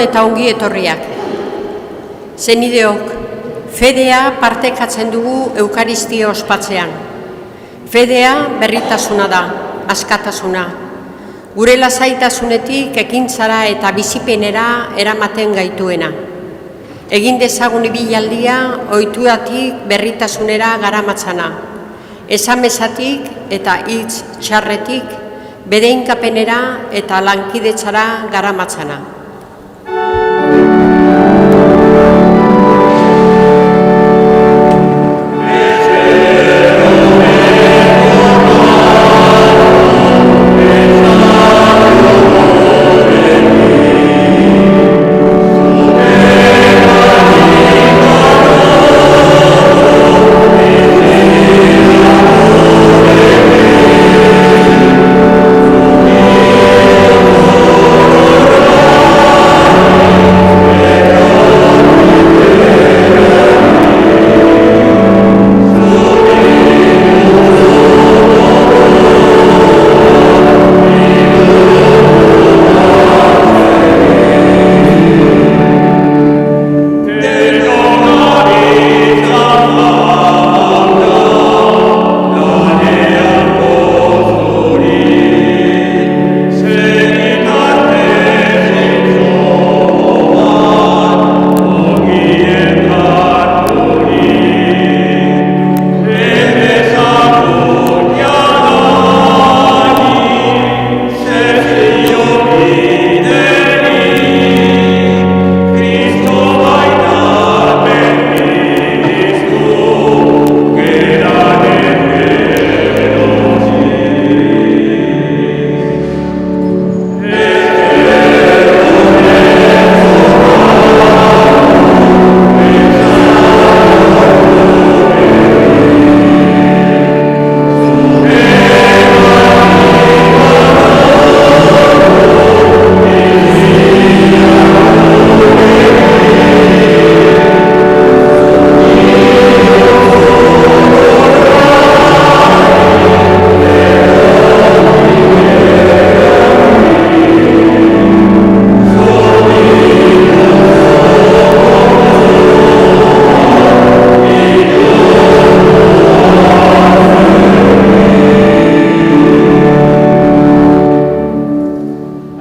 eta ongi etorriak. Senideok, fedea partekatzen dugu Eukaristia ospatzean. Fedea berritasuna da, askatasuna. Gure lasaitasunetik ekintzara eta bizipenera eramaten gaituena. Egin dezagun ibilaldia ohituratik berritasunera garamatzana. Esamesatik eta hitz txarretik bedeinkapenera eta lankidetzara garamatzana.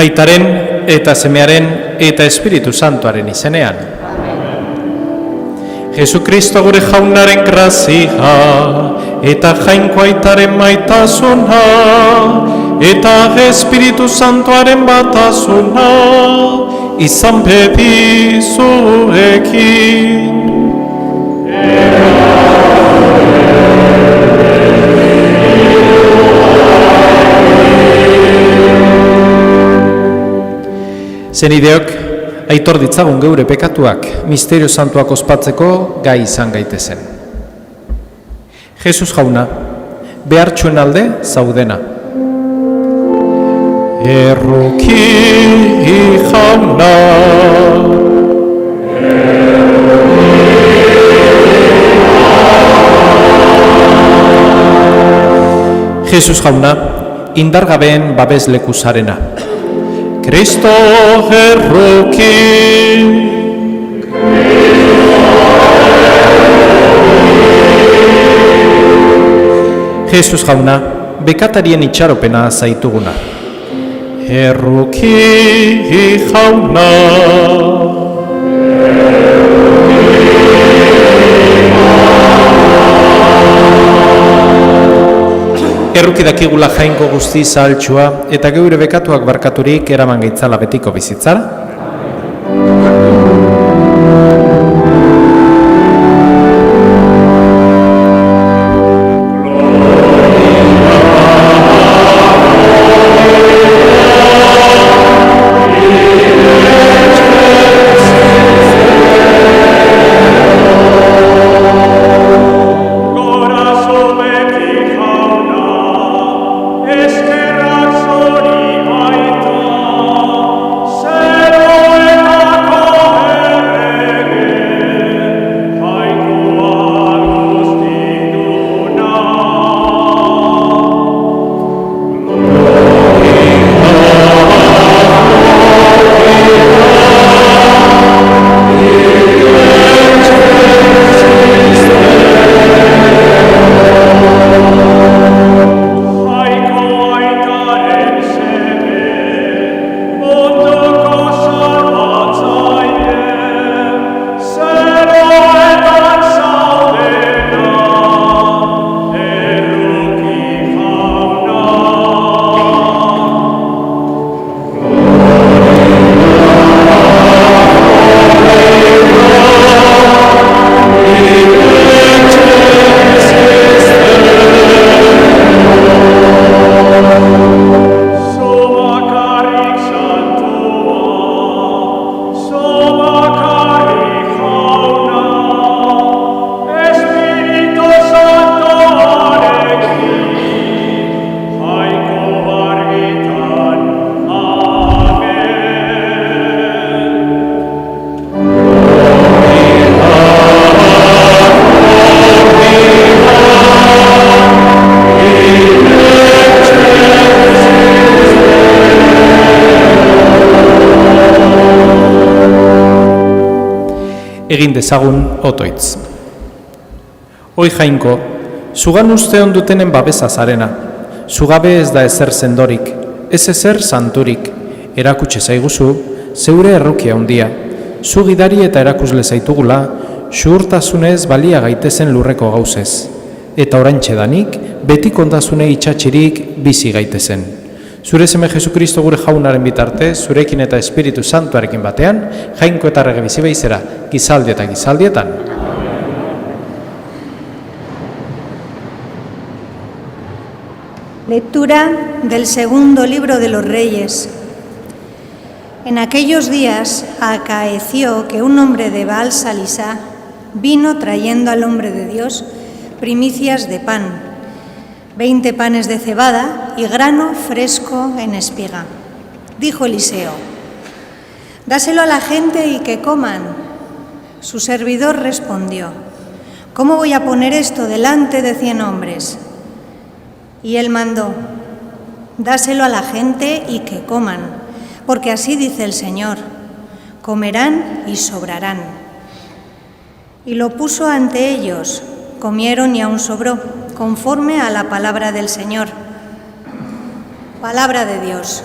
Aitaren eta Semearen eta Espiritu Santuaren izenean. Jesukristo gure jaunaren grazia eta jainko aitaren maitasuna eta Espiritu Santuaren batasuna izan bedi zuekin. Senideok, aitor ditzagun geure pekatuak misterio santuak ospatzeko gai izan gaitezen. Jesus jauna, behartxuen alde zaudena. Erruki jauna. Jesus jauna, indargabeen babesleku zarena. Kristo erruki. Jesus jauna, bekatarien itxaropena zaituguna. Erruki jauna. Erruki dakigula jainko guzti zahaltxua eta geure bekatuak barkaturik eraman gaitzala betiko bizitzara. Será egin dezagun otoitz. Oi Jainko, zugan usteon dutenen babesa zarena, zugabe ez da ezer sendorik, ez ezer santurik, erakutsi zaiguzu, zeure errukia handia, zu gidari eta erakusle zaitugula, zuhurtasunez balia gaitezen lurreko gauzez, eta oraintxe danik, beti kontasune itxatxirik bizi gaitezen. Zure seme Jesukristo gure jaunaren bitarte, zurekin eta Espiritu Santuarekin batean, Jainko eta Errege bizi beizera, gizaldi eta gizaldietan. Lectura del segundo libro de los Reyes. En aquellos días acaeció que un hombre de Baal Salisá vino trayendo al hombre de Dios primicias de pan, 20 panes de cebada y grano fresco en espiga. Dijo Eliseo: «Dáselo a la gente y que coman». Su servidor respondió: «¿Cómo voy a poner esto delante de 100 hombres?» Y él mandó: «Dáselo a la gente y que coman, porque así dice el Señor: comerán y sobrarán». Y lo puso ante ellos, comieron y aún sobró, conforme a la palabra del Señor. Palabra de Dios.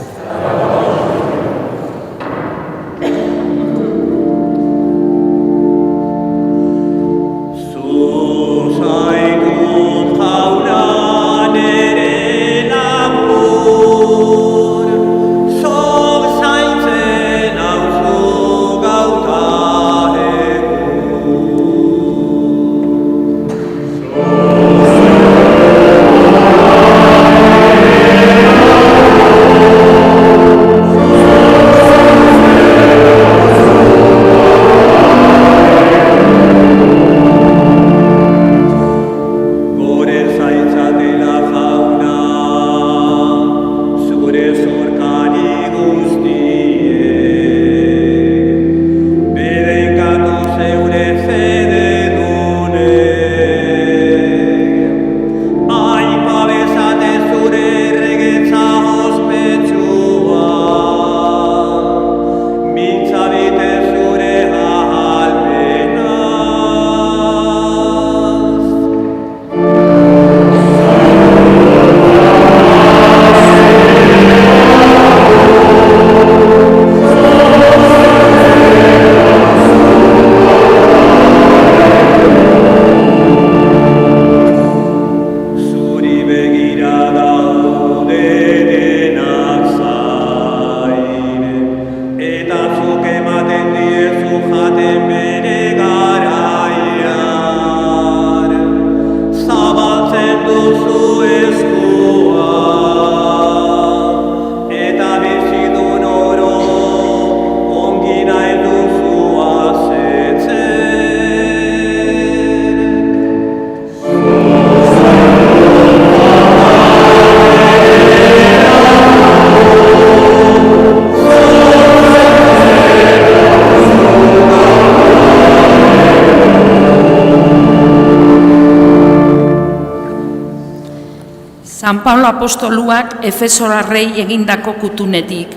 San Pablo apostoluak Efesorarrei egindako kutunetik.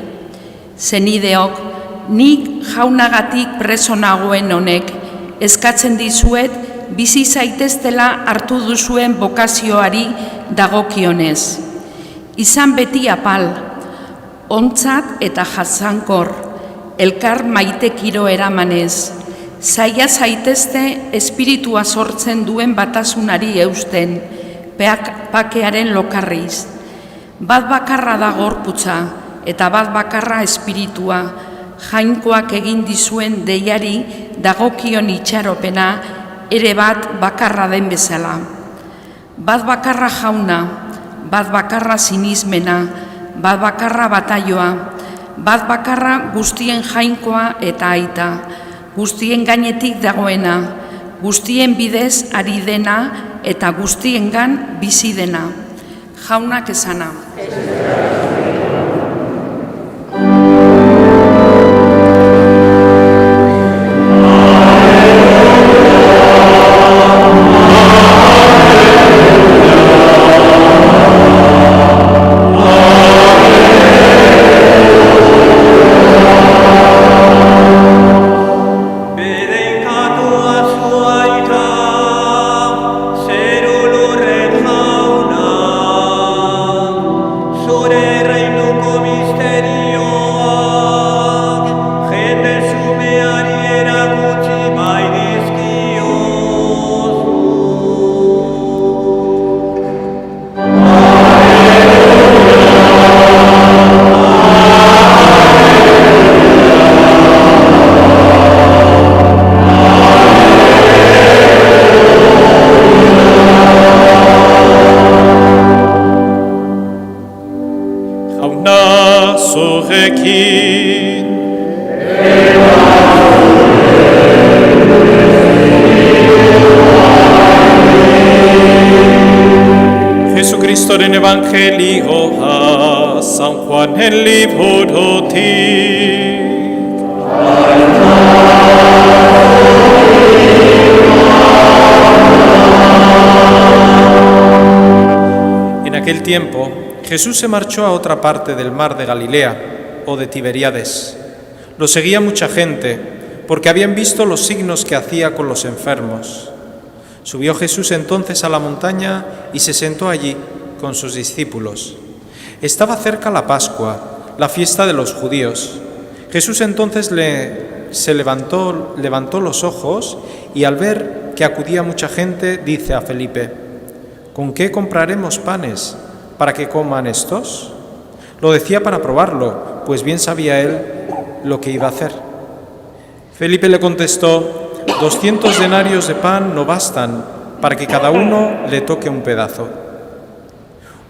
Zenideok, nik jaunagatik preso nagoen honek, eskatzen dizuet bizi zaiteztela hartu duzuen bokazioari dagokionez. Izan beti apal, ontzat eta jasankor, elkar maitekiro eramanez, zaila zaitezte espiritua sortzen duen batasunari eusten, pakearen lokarriz. Bat bakarra da gorputza, eta bat bakarra espiritua, Jainkoak egin dizuen deiari dagokion itxaropena, ere bat bakarra den bezala. Bat bakarra jauna, bat bakarra sinismena, bat bakarra bataioa, bat bakarra guztien Jainkoa eta aita, guztien gainetik dagoena, guztien bidez ari dena eta guztiengan bizi dena. Jaunak esana. Benedictus Herria zurekin. Jesucristoren evangelioa San Juanen librotik. En aquel tiempo, Jesús se marchó a otra parte del mar de Galilea o de Tiberíades. Lo seguía mucha gente porque habían visto los signos que hacía con los enfermos. Subió Jesús entonces a la montaña y se sentó allí con sus discípulos. Estaba cerca la Pascua, la fiesta de los judíos. Jesús entonces levantó los ojos y al ver que acudía mucha gente, dice a Felipe: ¿con qué compraremos panes para que coman estos? Lo decía para probarlo, pues bien sabía él lo que iba a hacer. Felipe le contestó: 200 denarios de pan no bastan para que cada uno le toque un pedazo.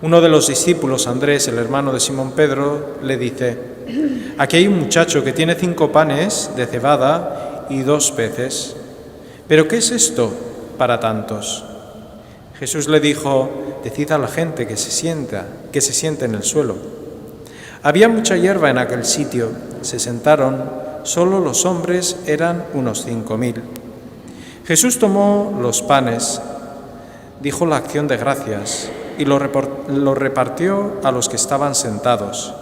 Uno de los discípulos, Andrés, el hermano de Simón Pedro, le dice: aquí hay un muchacho que tiene 5 panes de cebada y 2 peces. ¿Pero qué es esto para tantos? Jesús le dijo: decid a la gente que se siente en el suelo. Había mucha hierba en aquel sitio. Se sentaron. Solo los hombres eran unos 5.000. Jesús tomó los panes, dijo la acción de gracias y lo repartió a los que estaban sentados,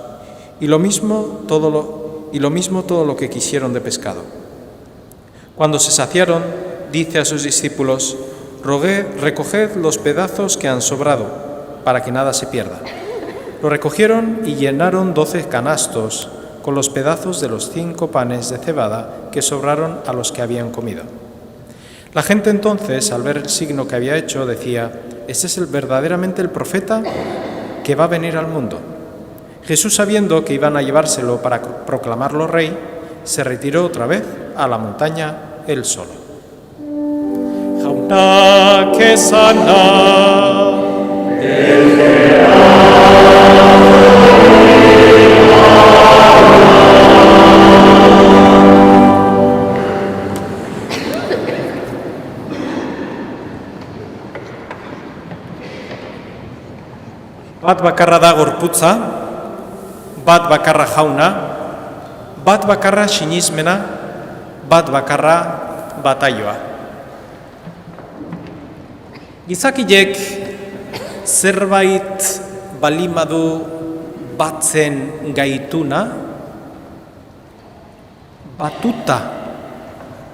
y lo mismo todo lo que quisieron de pescado. Cuando se saciaron, dice a sus discípulos: recoged los pedazos que han sobrado, para que nada se pierda. Lo recogieron y llenaron 12 canastos con los pedazos de los 5 panes de cebada que sobraron a los que habían comido. La gente entonces, al ver el signo que había hecho, decía: este es verdaderamente el profeta que va a venir al mundo. Jesús, sabiendo que iban a llevárselo para proclamarlo rey, se retiró otra vez a la montaña él solo. Jauna que sana. Bat bakarra da gorputza, bat bakarra jauna, bat bakarra sinismena, bat bakarra bataioa. Gizakilek zerbait balimadu batzen gaituna, batuta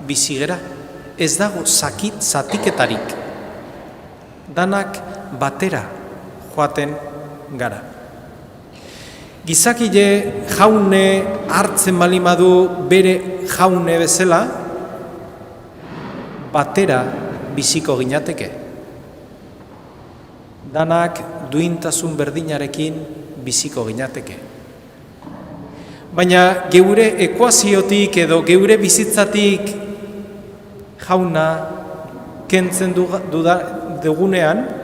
bizigera, ez dago zatiketarik, danak batera joaten gara. Gizakile jaune hartzen balimadu bere jaune bezala, batera biziko ginateke. Danak duintasun berdinarekin biziko ginateke. Baina geure ekuaziotik edo geure bizitzatik jauna kentzen dugunean,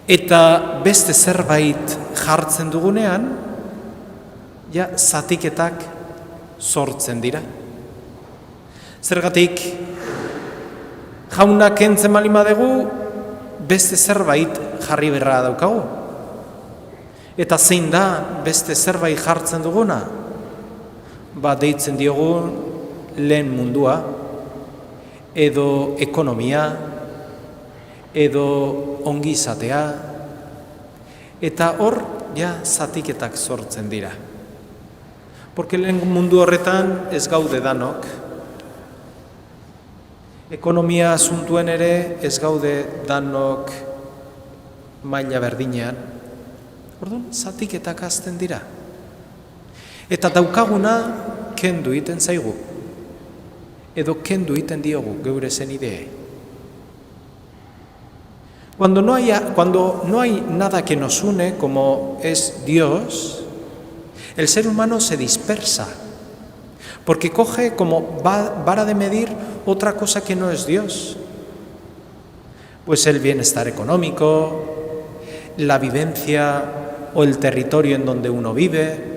eta beste zerbait jartzen dugunean, ja zatiketak sortzen dira. Zergatik, jauna kentzen balima dugu, beste zerbait jarri berra daukagu. Eta zein da beste zerbait jartzen duguna? Deitzen diogu lehen mundua, edo ekonomia, edo ongi izatea, eta hor, ja, zatiketak sortzen dira. Porque lehen mundu horretan ez gaude danok, ekonomia asuntuen ere ez gaude danok maila berdinean, orduan, zatiketak hazten dira. Eta daukaguna kendu iten zaigu, edo kendu iten diogu geure zenidee. Cuando no hay nada que nos une, como es Dios, el ser humano se dispersa, porque coge como vara de medir otra cosa que no es Dios. Pues el bienestar económico, la vivencia o el territorio en donde uno vive.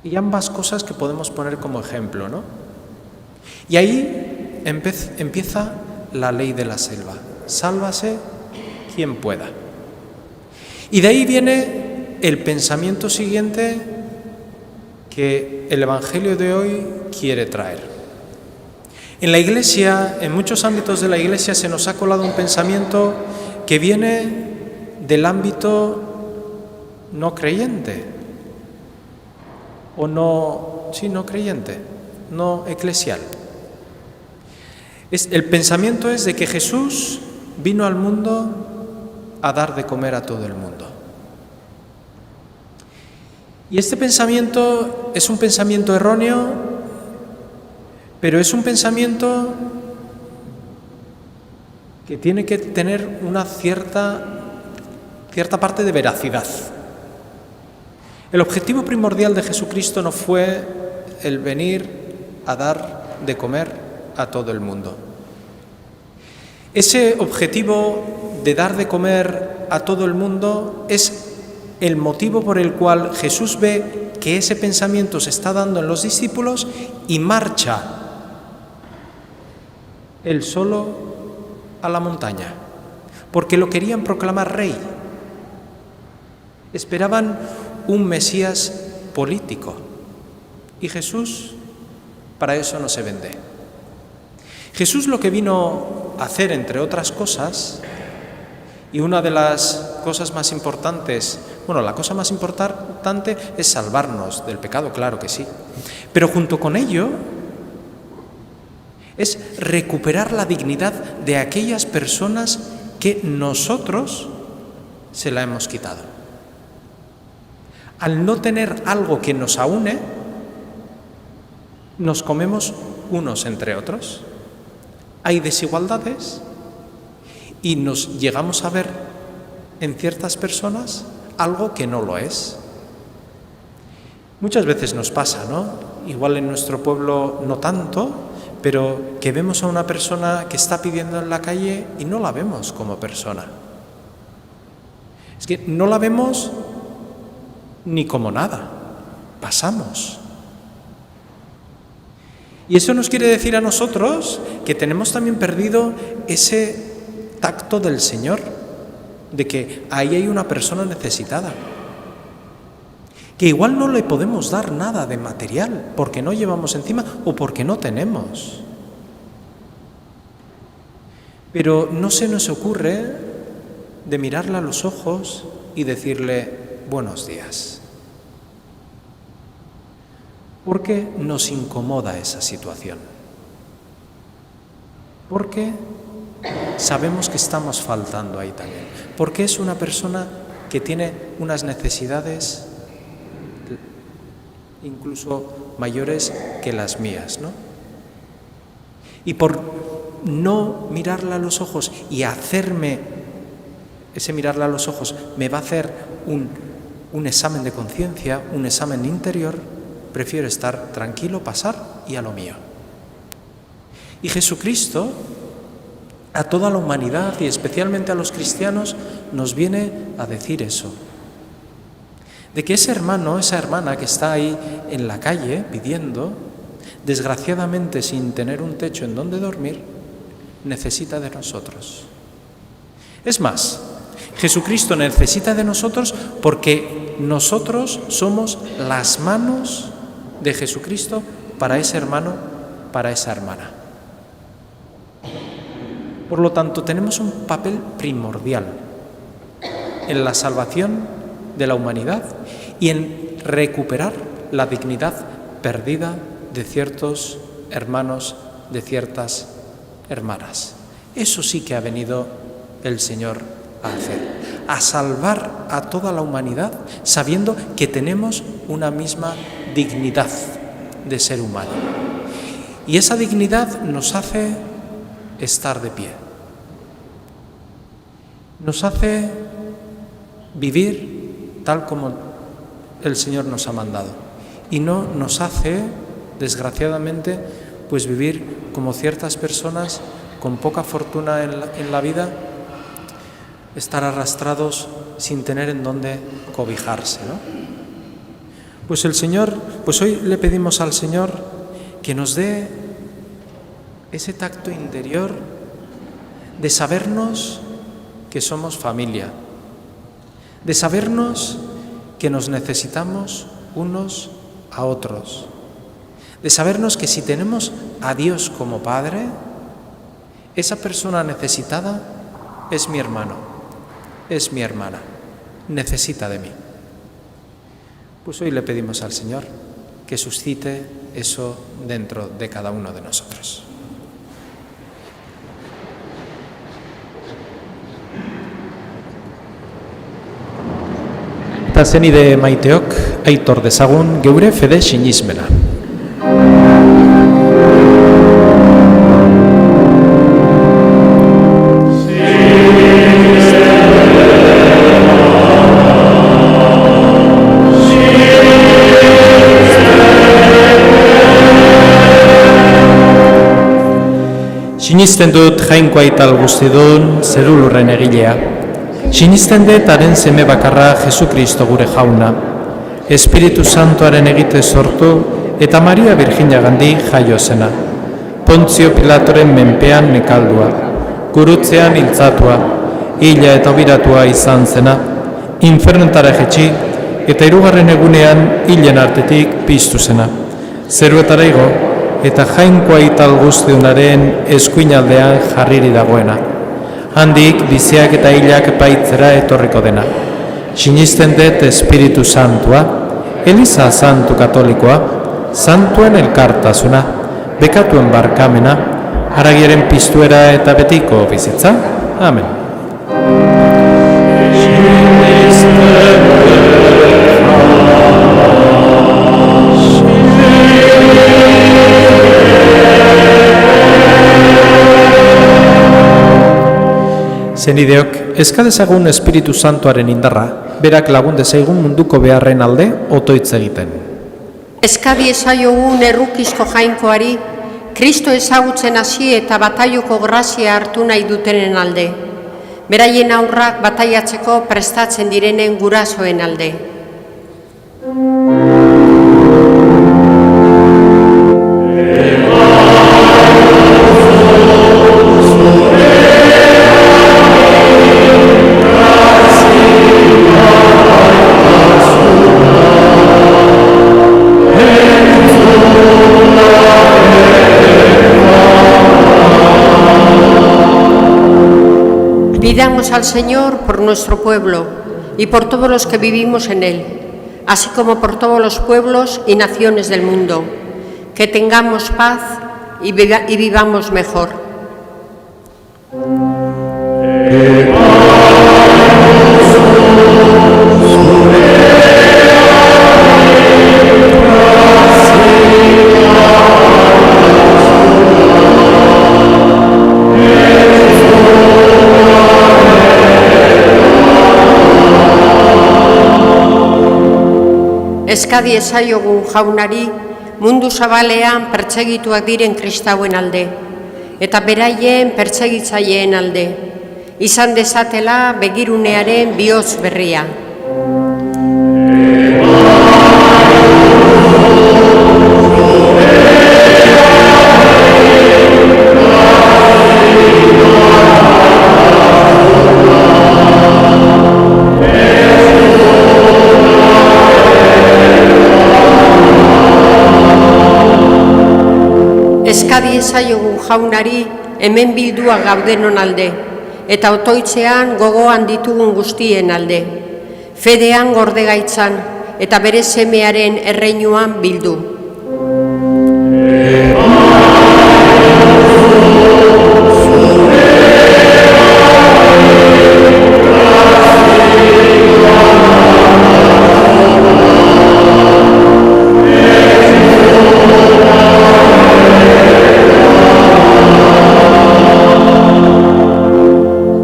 Y ambas cosas que podemos poner como ejemplo, ¿no? Y ahí empieza la ley de la selva. Sálvase quien pueda. Y de ahí viene el pensamiento siguiente que el Evangelio de hoy quiere traer. En la Iglesia, en muchos ámbitos de la Iglesia, se nos ha colado un pensamiento que viene del ámbito no creyente, o no creyente, no eclesial. El pensamiento es de que Jesús vino al mundo a dar de comer a todo el mundo. Y este pensamiento es un pensamiento erróneo, pero es un pensamiento que tiene que tener una cierta parte de veracidad. El objetivo primordial de Jesucristo no fue el venir a dar de comer a todo el mundo. Ese objetivo de dar de comer a todo el mundo es el motivo por el cual Jesús ve que ese pensamiento se está dando en los discípulos y marcha él solo a la montaña, porque lo querían proclamar rey. Esperaban un Mesías político y Jesús para eso no se vende. Jesús lo que vino a hacer, entre otras cosas, y una de las cosas más importantes, la cosa más importante es salvarnos del pecado, claro que sí, pero junto con ello es recuperar la dignidad de aquellas personas que nosotros se la hemos quitado. Al no tener algo que nos aúne, nos comemos unos entre otros. Hay desigualdades y nos llegamos a ver en ciertas personas algo que no lo es. Muchas veces nos pasa, ¿no? Igual en nuestro pueblo no tanto, pero que vemos a una persona que está pidiendo en la calle y no la vemos como persona. Es que no la vemos ni como nada, pasamos. Y eso nos quiere decir a nosotros que tenemos también perdido ese tacto del Señor, de que ahí hay una persona necesitada, que igual no le podemos dar nada de material porque no llevamos encima o porque no tenemos. Pero no se nos ocurre de mirarla a los ojos y decirle buenos días. Porque nos incomoda esa situación. Porque sabemos que estamos faltando ahí también. Porque es una persona que tiene unas necesidades incluso mayores que las mías, ¿no? Y por no mirarla a los ojos y hacerme, ese mirarla a los ojos me va a hacer un examen de conciencia, un examen interior, prefiero estar tranquilo, pasar y a lo mío. Y Jesucristo, a toda la humanidad y especialmente a los cristianos, nos viene a decir eso. De que ese hermano, esa hermana que está ahí en la calle pidiendo, desgraciadamente sin tener un techo en donde dormir, necesita de nosotros. Es más, Jesucristo necesita de nosotros porque nosotros somos las manos de Jesucristo para ese hermano, para esa hermana. Por lo tanto, tenemos un papel primordial en la salvación de la humanidad y en recuperar la dignidad perdida de ciertos hermanos, de ciertas hermanas. Eso sí que ha venido el Señor a hacer, a salvar a toda la humanidad sabiendo que tenemos una misma dignidad de ser humano. Y esa dignidad nos hace estar de pie. Nos hace vivir tal como el Señor nos ha mandado. Y no nos hace, desgraciadamente, pues vivir como ciertas personas con poca fortuna en la vida, estar arrastrados sin tener en dónde cobijarse, ¿no? Pues hoy le pedimos al Señor que nos dé ese tacto interior de sabernos que somos familia, de sabernos que nos necesitamos unos a otros, de sabernos que si tenemos a Dios como Padre, esa persona necesitada es mi hermano, es mi hermana, necesita de mí. Pues hoy le pedimos al Señor que suscite eso dentro de cada uno de nosotros. Eta zenide maiteok, aitor dezagun geure fede sinismena. Sinisten dut jainkoa ital guztidun zerulurren egilea. Sinisten dut haren seme bakarra Jesu Kristo gure jauna. Espiritu Santoaren egite sortu eta Maria Virginiagandik jaio zena. Pontzio Pilatoren menpean nekaldua. Gurutzean hiltzatua. Hila eta obiratua izan zena. Infernetara jetxi eta 3. egunean hilen artetik piztu zena. Zeruetara igo eta jainkoa ital guztiunaren eskuinaldean jarriri dagoena. Handik biziak eta hilak baitzera etorriko dena. Sinisten dut Espiritu Santua, Eliza Santu Katolikoa, Santuen elkartasuna, bekatuen barkamena, haragiaren piztuera eta betiko bizitza. Amen. Zenideok, eskadezagun Espiritu Santuaren indarra, berak lagun dezaigun munduko beharren alde otoitz egiten. Eskadi ezaiogun errukizko jainkoari, Kristo ezagutzen hasi eta bataioko grazia hartu nahi dutenen alde. Beraien aurrak bataiatzeko prestatzen direnen gurasoen alde. Pidamos al Señor por nuestro pueblo y por todos los que vivimos en él, así como por todos los pueblos y naciones del mundo, que tengamos paz y vivamos mejor. Eskadi ezaiogun jaunari mundu zabalean pertsegituak diren kristauen alde, eta beraien pertsegitzaileen alde, izan dezatela begirunearen bihotz berria. Eskadi ezaiogun jaunari hemen bildua gaudenon alde, eta otoitzean gogoan ditugun guztien alde, fedean gordegaitzan eta bere semearen erreinuan bildu.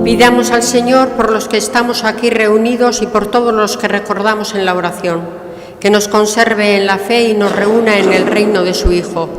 Pidamos al Señor por los que estamos aquí reunidos y por todos los que recordamos en la oración, que nos conserve en la fe y nos reúna en el reino de su Hijo.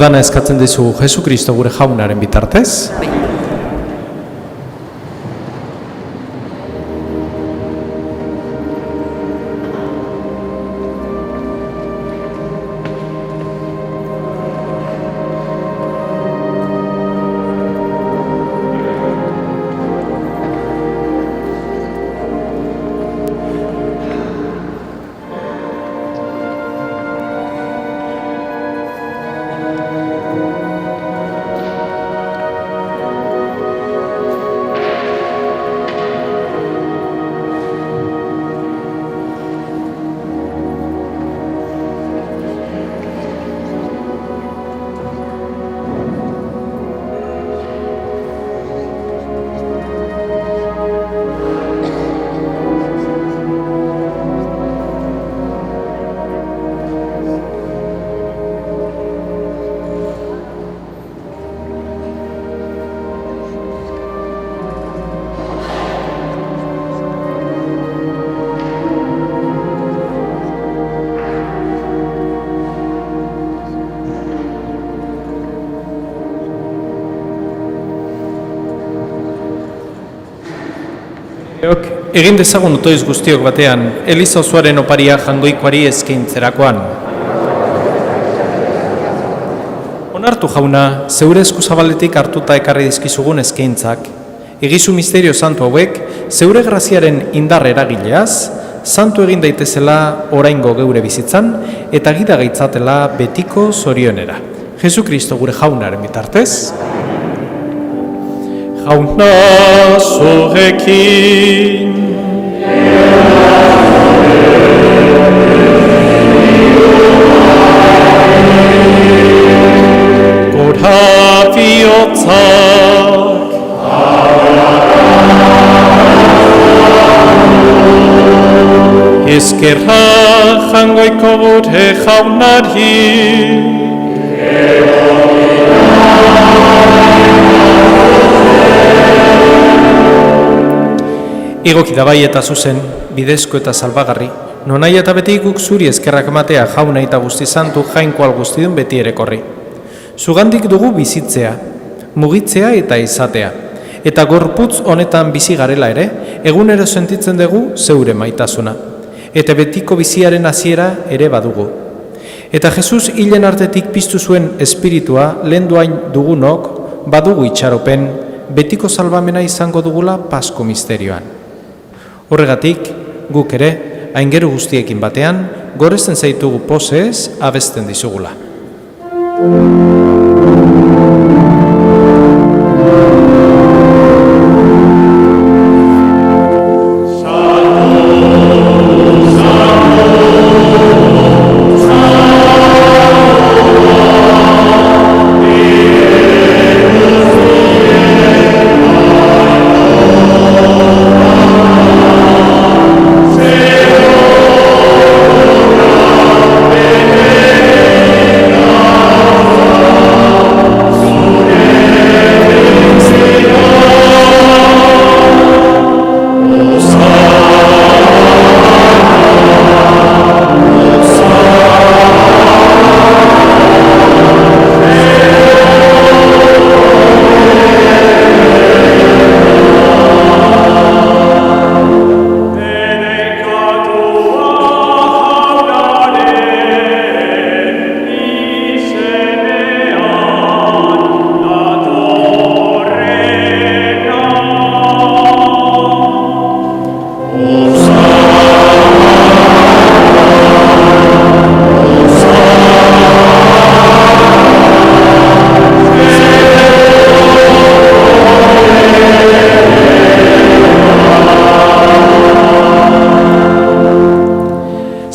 udana eskatzen dizu Jesu Kristo gure jaunaren bitartez. Egin dezagun otoiz guztiok batean, Eliza osoaren oparia jangoikoari eskaintzerakoan. Onartu jauna, zeure eskuzabaletik hartuta ekarri dizkizugun eskaintzak, egizu misterio santu hauek, zeure graziaren indar eragileaz, santu egin daitezela oraingo geure bizitzan, eta gida gaitzatela betiko zorionera. Jesu Kristo gure jaunaren bitartez. Jauna zurekin. Gora bihotzak. Ezkerra jangoiko gure jaunari. Egoki da bai eta zuzen, bidezko eta salbagarri, nonai eta beti guk zuri eskerrak ematea jauna eta guzti santu jainkoal guztidun beti ere korri. Zugandik dugu bizitzea, mugitzea eta izatea, eta gorputz honetan bizi garela ere, egunero sentitzen dugu zeure maitasuna, eta betiko biziaren hasiera ere badugu. Eta Jesus hilen artetik piztu zuen espiritua lehenduain dugunok badugu itxaropen, betiko salbamena izango dugula Pasko misterioan. Horregatik, guk ere, aingeru guztiekin batean, goresten zaitugu pozez abesten dizugula.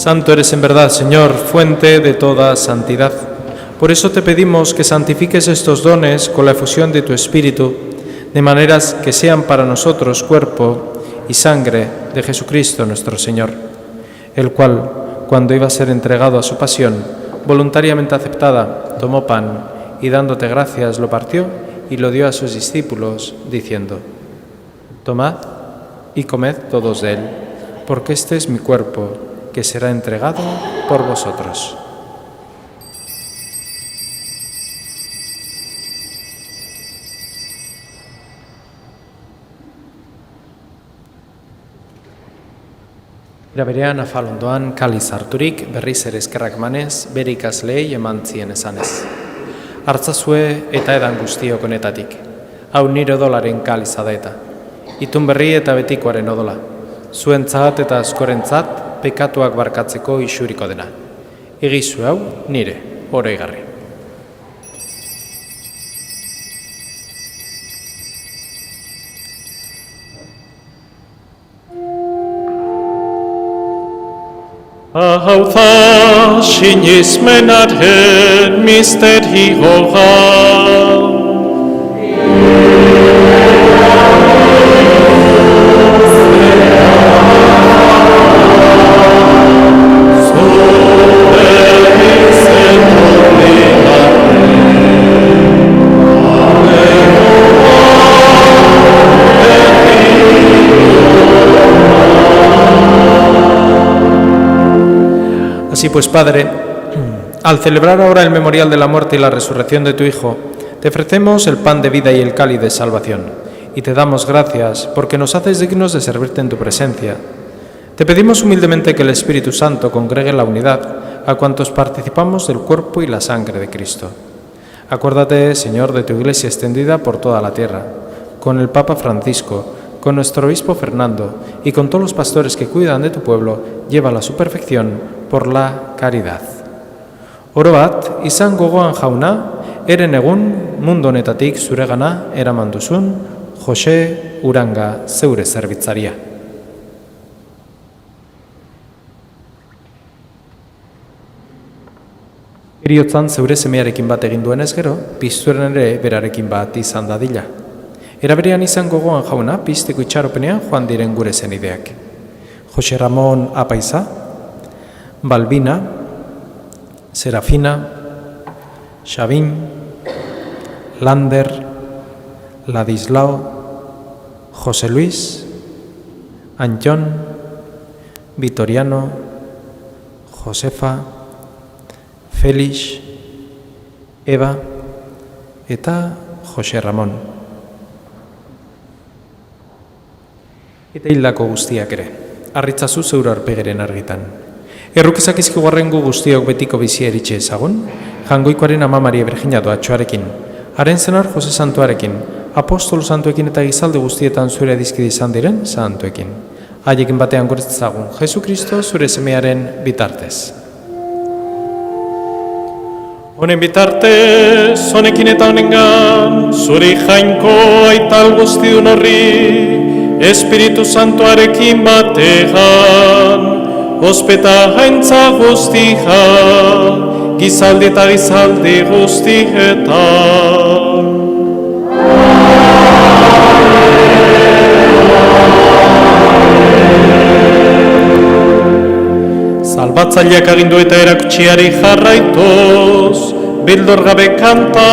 Santo eres en verdad, Señor, fuente de toda santidad. Por eso te pedimos que santifiques estos dones con la efusión de tu Espíritu, de maneras que sean para nosotros cuerpo y sangre de Jesucristo nuestro Señor, el cual, cuando iba a ser entregado a su pasión, voluntariamente aceptada, tomó pan y dándote gracias lo partió y lo dio a sus discípulos, diciendo: Tomad y comed todos de él, porque este es mi cuerpo, que será entregado por vosotros. Era berean afalondoan kaliz harturik, berriz ere eskerrak manez, bere ikasleei eman zien esanez. Hartzazue eta edan guztiok honetatik. Hau nire odolaren kaliza da eta. Itun berri eta betikoaren odola. Zuentzat eta askorentzat pekatuak barkatzeko isuriko dena. Egizu hau nire, oroigarri. Hau da sinismenaren misterioa. Así pues, Padre, al celebrar ahora el memorial de la muerte y la resurrección de tu Hijo, te ofrecemos el pan de vida y el cáliz de salvación, y te damos gracias porque nos haces dignos de servirte en tu presencia. Te pedimos humildemente que el Espíritu Santo congregue la unidad a cuantos participamos del cuerpo y la sangre de Cristo. Acuérdate, Señor, de tu Iglesia extendida por toda la tierra, con el Papa Francisco, con nuestro obispo Fernando y con todos los pastores que cuidan de tu pueblo, llévala a su perfección por la caridad. Oro bat, izan gogoan jauna, eren egun mundu honetatik zuregana eraman duzun, Jose Uranga zeure zerbitzaria. Heriotzan zeure semearekin bat egin duenez gero, pizturen ere berarekin bat izan dadila. Era berean izan gogoan jauna, pizteko itxaropenean joan diren gure zenideak. Jose Ramon Apaiza, Balbina, Serafina, Xabin, Lander, Ladislao, José Luis, Antón, Vitoriano, Josefa, Félix, Eva eta Jose Ramon. Eta hildako guztiak ere, harritzazu zeure aurpegeren argitan. Errukizak izkigarrengu guztiok betiko bizia eritxe ezagun, jangoikoaren Ama Maria Virgina doatxoarekin, haren zenar Jose Santuarekin, apostolo santuekin eta gizalde guztietan zure dizkide izan diren santuekin. Haiekin batean guretzagun, Jesu Kristo zure semearen bitartez. Honen bitartez, honekin eta honengan, zuri jainko aital guztiun horri, Espiritu Santuarekin bategan, ospeta haintza guztia, gizaldi eta gizaldi guztietan. Salbatzaileak agindu eta erakutsiari jarraituz, bildor gabe kanta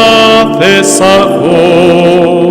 dezagun.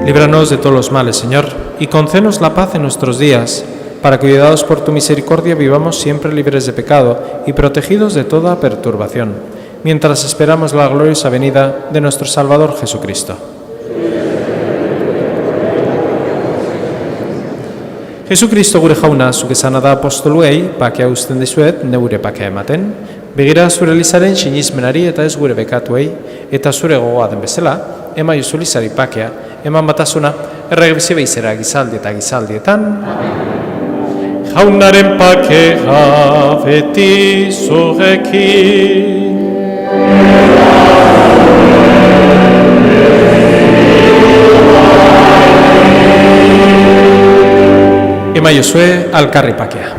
Líbranos de todos los males, Señor, y concédenos la paz en nuestros días, para que, ayudados por tu misericordia, vivamos siempre libres de pecado y protegidos de toda perturbación, mientras esperamos la gloriosa venida de nuestro Salvador Jesucristo. Jesukristo gure jauna, zuk esana da apostoluei, pakea uzten dizuet, neure pakea ematen. Begira zure Elizaren sinismenari eta ez gure bekatuei, eta zure gogoa den bezala, ema jozu Elizari pakea, eman batasuna, errege bizi behizera gizaldi eta gizaldietan. Jaunaren pakea beti zurekin. Ema jozue alkarri pakea.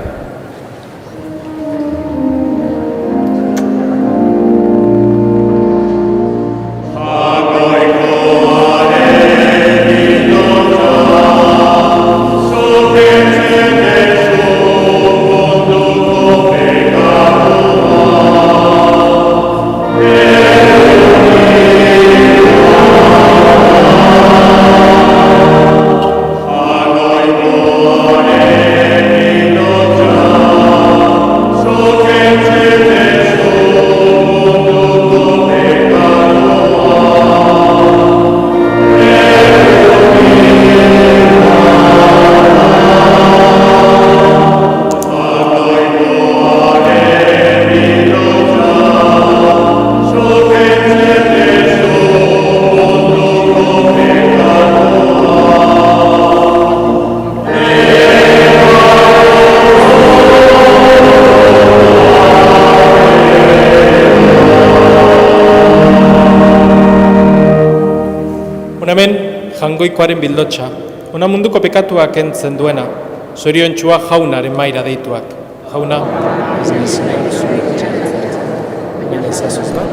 Hemen, jangoikoaren bildotxa, ona munduko pekatuak kentzen duena, zoriontxua jaunaren maira deituak. Jauna, ez naiz nahi zure itxaretzen, baina ezazuz da.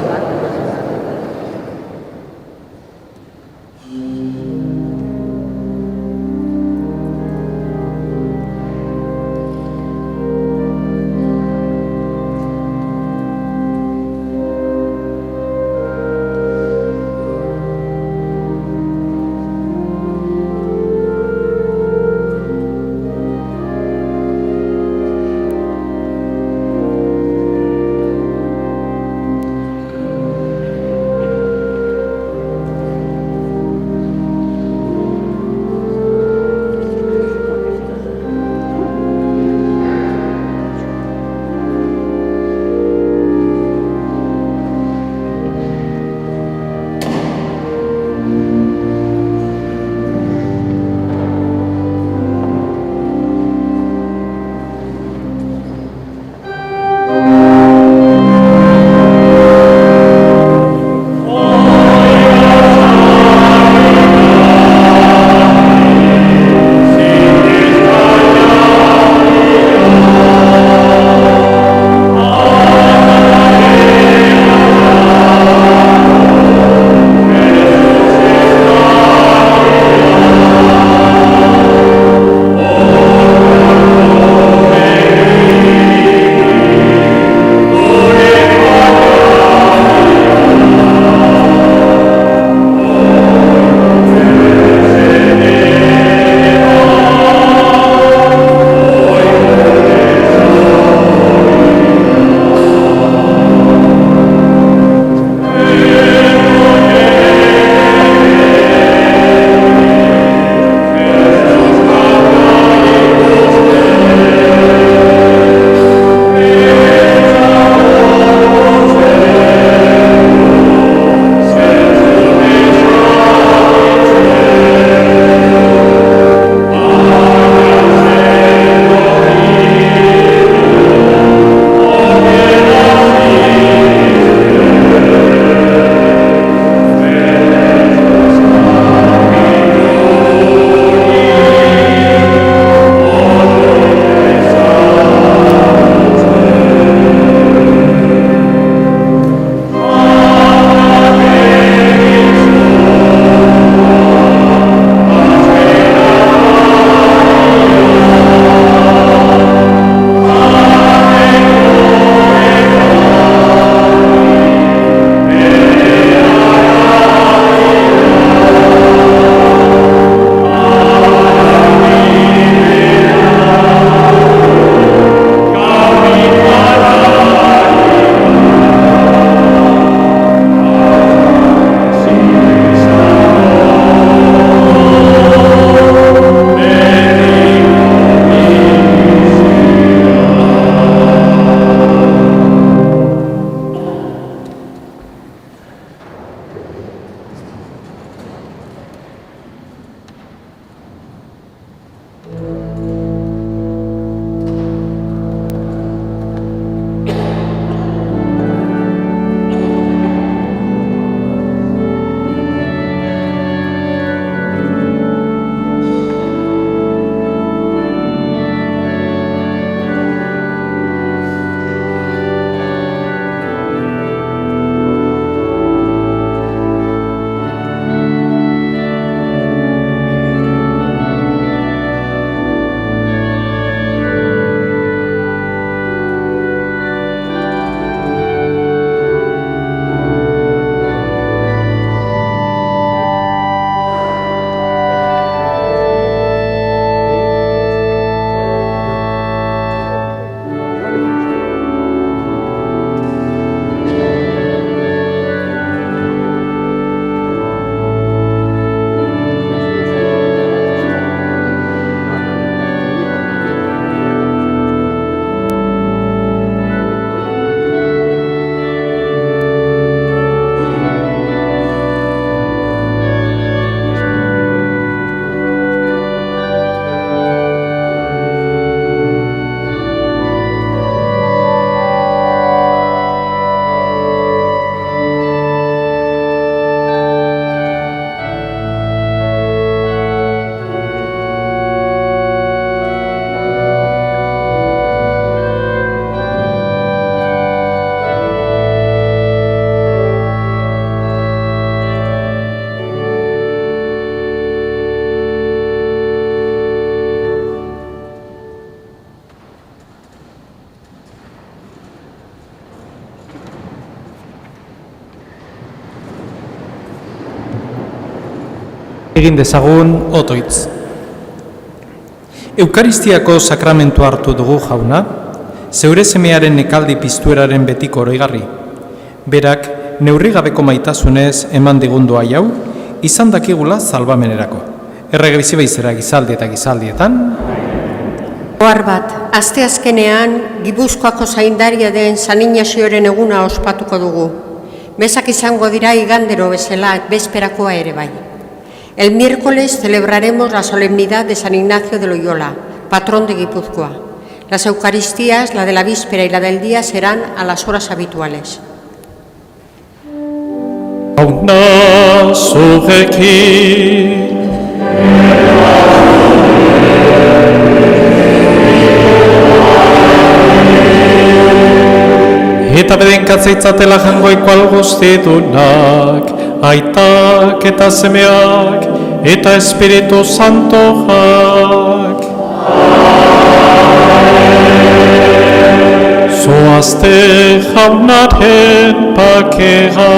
Egin dezagun otoitz. Eukaristiako sakramentu hartu dugu jauna, zeure semearen nekaldi piztueraren betiko oroigarri. Berak, neurri gabeko maitasunez eman digundua jau, izan dakigula salbamenerako. Errege bizi baizera gizaldi eta gizaldietan. Ohar bat, asteazkenean Gipuzkoako zaindaria den San Inaxioren eguna ospatuko dugu. Mesak izango dira igandero bezala bezperakoa ere bai. El miércoles celebraremos la solemnidad de San Ignacio de Loyola, patrón de Guipúzcoa. Las Eucaristías, la de la víspera y la del día, serán a las horas habituales. Jauna zurekin, eta bedenkatzeitzatela jangoiko alguztidunak, aitak eta semeak, eta Espiritu Santoak. Zoazte jaunaren pakera.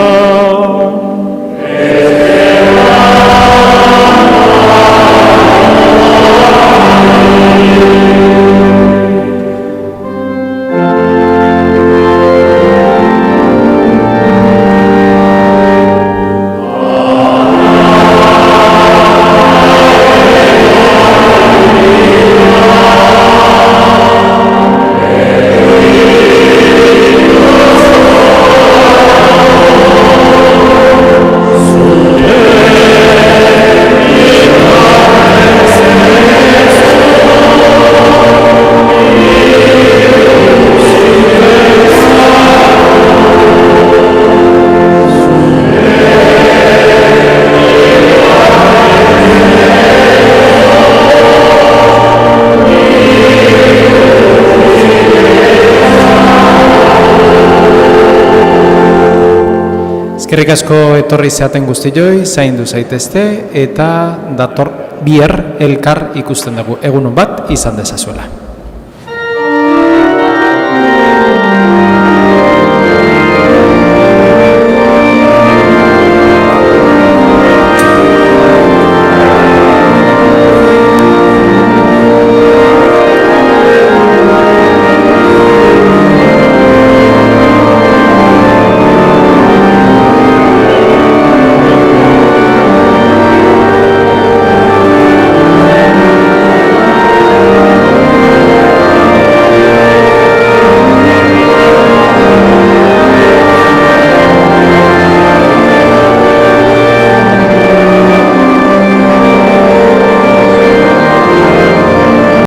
Eskerrik asko etorri zeaten guztioi, zaindu zaitezte eta dator bihar elkar ikusten dugu. Egun on bat izan dezazuela.